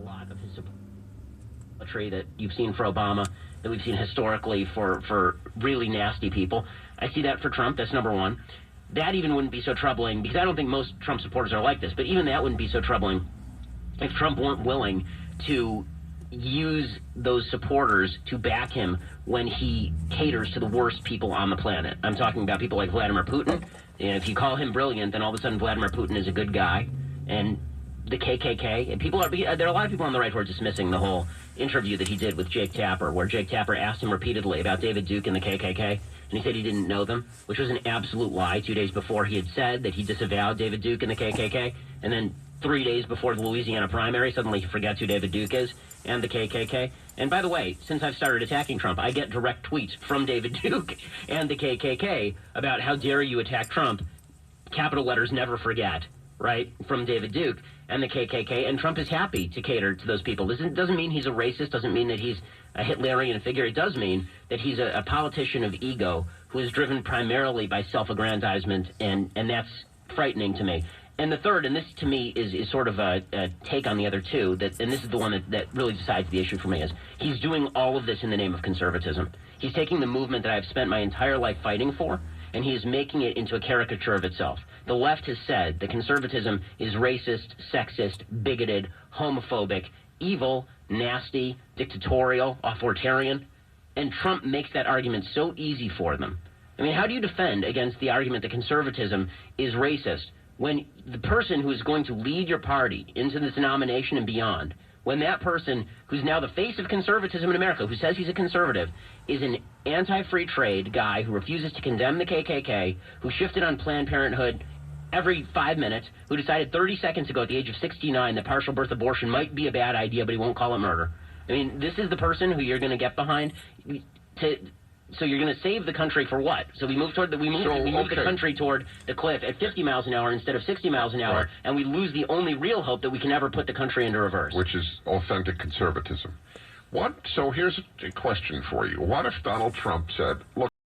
lot of his support that you've seen for Obama, that we've seen historically for really nasty people. I see that for Trump. That's number one. That even wouldn't be so troubling, because I don't think most Trump supporters are like this, but even that wouldn't be so troubling if Trump weren't willing to use those supporters to back him when he caters to the worst people on the planet. I'm talking about people like Vladimir Putin. And if you call him brilliant, then all of a sudden Vladimir Putin is a good guy. And the KKK, and there are a lot of people on the right who are dismissing the whole interview that he did with Jake Tapper, where Jake Tapper asked him repeatedly about David Duke and the KKK, and he said he didn't know them, which was an absolute lie. 2 days before, he had said that he disavowed David Duke and the KKK, and then 3 days before the Louisiana primary, suddenly he forgets who David Duke is and the KKK. And by the way, since I've started attacking Trump, I get direct tweets from David Duke and the KKK about how dare you attack Trump. Capital letters never forget, right, from David Duke and the KKK, and Trump is happy to cater to those people. This doesn't mean he's a racist, doesn't mean that he's a Hitlerian figure. It does mean that he's a politician of ego who is driven primarily by self-aggrandizement, and that's frightening to me. And the third, and this to me is sort of a take on the other two, and this is the one that really decides the issue for me, is he's doing all of this in the name of conservatism. He's taking the movement that I've spent my entire life fighting for, and he is making it into a caricature of itself. The left has said that conservatism is racist, sexist, bigoted, homophobic, evil, nasty, dictatorial, authoritarian, and Trump makes that argument so easy for them. I mean, how do you defend against the argument that conservatism is racist when the person who is going to lead your party into this nomination and beyond, when that person who's now the face of conservatism in America, who says he's a conservative, is an anti-free trade guy who refuses to condemn the KKK, who shifted on Planned Parenthood every 5 minutes, who decided 30 seconds ago at the age of 69 that partial birth abortion might be a bad idea, but he won't call it murder. I mean, this is the person who you're going to get behind so you're going to save the country for what? So we move the country toward the cliff at 50 miles an hour instead of 60 miles an hour, right, and we lose the only real hope that we can ever put the country into reverse. Which is authentic conservatism. So here's a question for you. What if Donald Trump said, look,